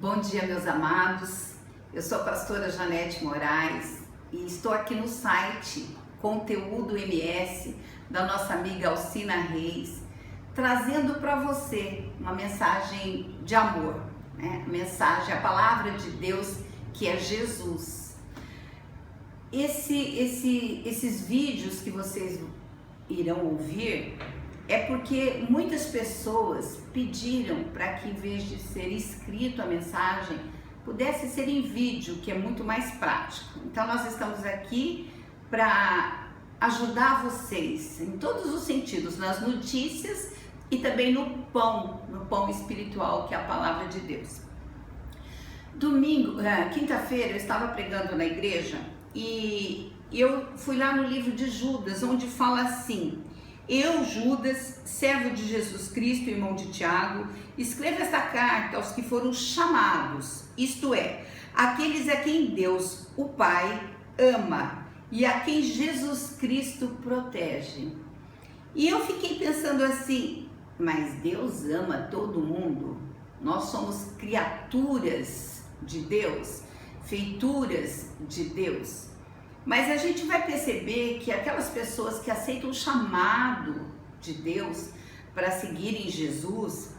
Bom dia, meus amados. Eu sou a pastora Janete Moraes e estou aqui no site Conteúdo MS da nossa amiga Alcina Reis, trazendo para você uma mensagem de amor, né? A palavra de Deus, que é Jesus. Esses vídeos que vocês irão ouvir é porque muitas pessoas pediram para que, em vez de ser escrito a mensagem, pudesse ser em vídeo, que é muito mais prático. Então nós estamos aqui para ajudar vocês em todos os sentidos, nas notícias e também no pão espiritual, que é a palavra de Deus. Quinta-feira eu estava pregando na igreja e eu fui lá no livro de Judas, onde fala assim: eu, Judas, servo de Jesus Cristo, irmão de Tiago, escrevo esta carta aos que foram chamados, isto é, aqueles a quem Deus, o Pai, ama e a quem Jesus Cristo protege. E eu fiquei pensando assim, mas Deus ama todo mundo? Nós somos criaturas de Deus, feituras de Deus. Mas a gente vai perceber que aquelas pessoas que aceitam o chamado de Deus para seguirem Jesus,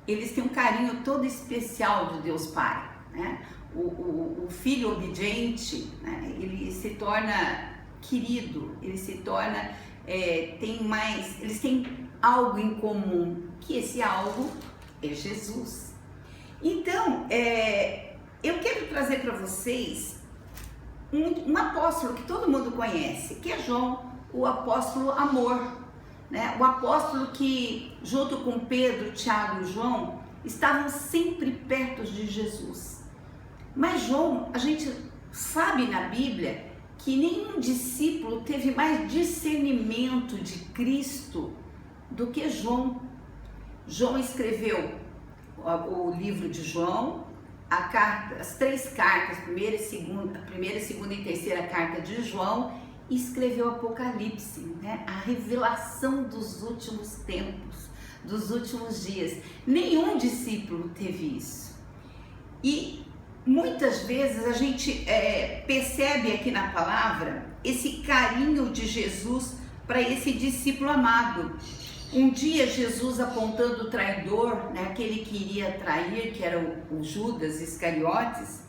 eles têm um carinho todo especial de Deus Pai, né? O filho obediente, né? Ele se torna querido, ele se torna, eles têm algo em comum, que esse algo é Jesus. Então, eu quero trazer para vocês um apóstolo que todo mundo conhece, que é João, o apóstolo amor, né? O apóstolo que, junto com Pedro, Tiago e João, estavam sempre perto de Jesus. Mas João, a gente sabe na Bíblia que nenhum discípulo teve mais discernimento de Cristo do que João. João escreveu o livro de João, as três cartas, primeira, segunda e terceira carta de João, e escreveu o Apocalipse, né? A revelação dos últimos tempos, dos últimos dias. Nenhum discípulo teve isso. E muitas vezes a gente percebe aqui na palavra esse carinho de Jesus para esse discípulo amado. Um dia Jesus, apontando o traidor, né, aquele que iria trair, que era o Judas Iscariotes,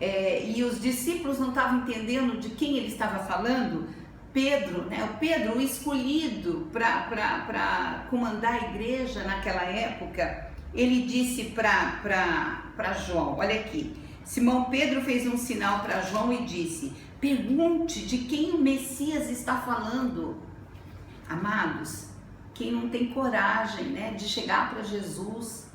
e os discípulos não estavam entendendo de quem ele estava falando. Pedro, né, o escolhido para comandar a igreja naquela época, ele disse para João, olha aqui, Simão Pedro fez um sinal para João e disse: pergunte de quem o Messias está falando. Amados, quem não tem coragem, né, de chegar para Jesus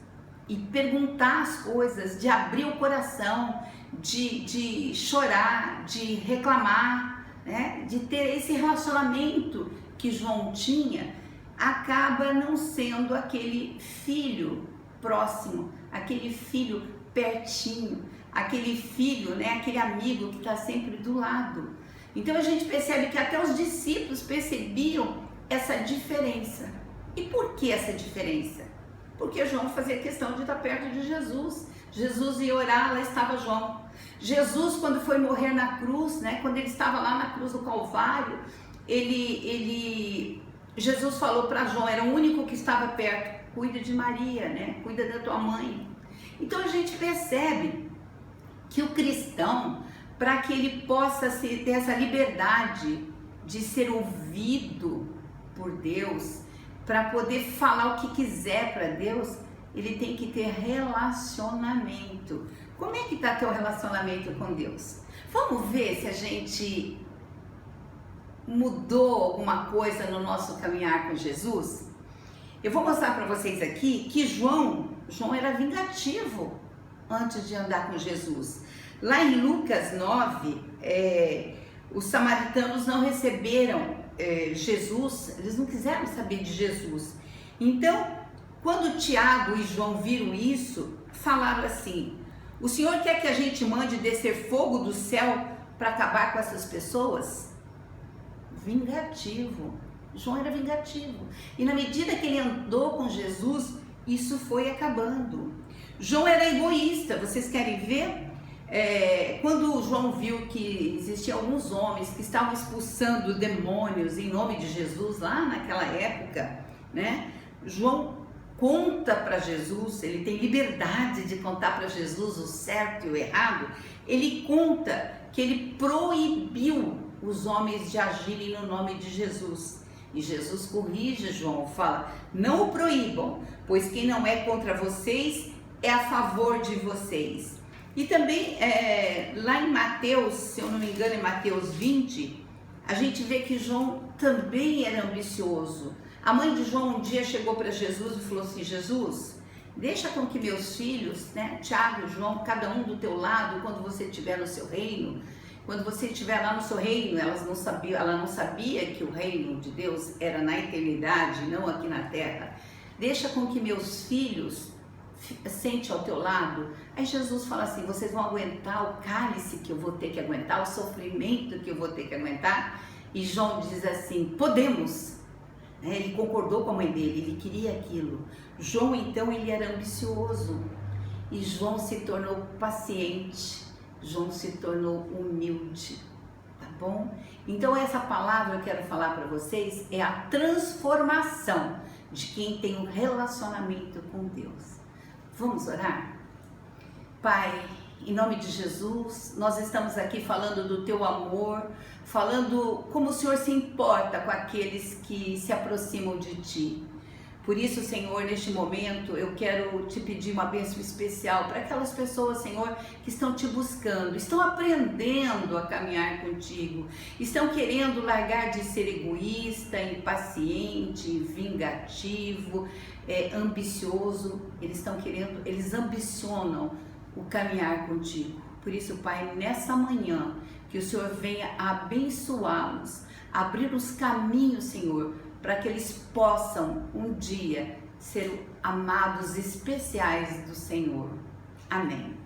e perguntar as coisas, de abrir o coração, de chorar, de reclamar, né, de ter esse relacionamento que João tinha, acaba não sendo aquele filho próximo, aquele filho pertinho, aquele filho, né, aquele amigo que está sempre do lado. Então a gente percebe que até os discípulos percebiam essa diferença. E por que essa diferença? Porque João fazia questão de estar perto de Jesus. Jesus ia orar, lá estava João. Jesus, quando foi morrer na cruz, né, quando ele estava lá na cruz do Calvário, Jesus falou para João, era o único que estava perto: cuida de Maria, né, cuida da tua mãe. Então a gente percebe que o cristão, para que ele possa ter essa liberdade de ser ouvido por Deus, para poder falar o que quiser para Deus, ele tem que ter relacionamento. Como é que está teu relacionamento com Deus? Vamos ver se a gente mudou alguma coisa no nosso caminhar com Jesus? Eu vou mostrar para vocês aqui que João era vingativo antes de andar com Jesus. Lá em Lucas 9, os samaritanos não receberam Jesus, eles não quiseram saber de Jesus. Então, quando Tiago e João viram isso, falaram assim: o Senhor quer que a gente mande descer fogo do céu para acabar com essas pessoas? Vingativo. João era vingativo. E na medida que ele andou com Jesus, isso foi acabando. João era egoísta, vocês querem ver? Quando João viu que existiam alguns homens que estavam expulsando demônios em nome de Jesus, lá naquela época, né? João conta para Jesus, ele tem liberdade de contar para Jesus o certo e o errado. Ele conta que ele proibiu os homens de agirem no nome de Jesus. E Jesus corrige João, fala: não o proíbam, pois quem não é contra vocês é a favor de vocês. E também lá em Mateus, se eu não me engano, em Mateus 20, a gente vê que João também era ambicioso. A mãe de João um dia chegou para Jesus e falou assim: Jesus, deixa com que meus filhos, né, Tiago, João, cada um do teu lado, quando você estiver no seu reino, quando você estiver lá no seu reino, ela não sabia que o reino de Deus era na eternidade, não aqui na terra. Deixa com que meus filhos sente ao teu lado. Aí Jesus fala assim: vocês vão aguentar o cálice que eu vou ter que aguentar, o sofrimento que eu vou ter que aguentar? E João diz assim: podemos. Ele concordou com a mãe dele, ele queria aquilo. João então, ele era ambicioso, e João se tornou paciente, João se tornou humilde, tá bom? Então essa palavra eu quero falar para vocês é a transformação de quem tem um relacionamento com Deus. Vamos orar? Pai, em nome de Jesus, nós estamos aqui falando do teu amor, falando como o Senhor se importa com aqueles que se aproximam de ti. Por isso, Senhor, neste momento eu quero te pedir uma bênção especial para aquelas pessoas, Senhor, que estão te buscando, estão aprendendo a caminhar contigo, estão querendo largar de ser egoísta, impaciente, vingativo, ambicioso. Eles ambicionam o caminhar contigo. Por isso, Pai, nessa manhã, que o Senhor venha abençoá-los, abrir os caminhos, Senhor, para que eles possam um dia ser amados especiais do Senhor. Amém.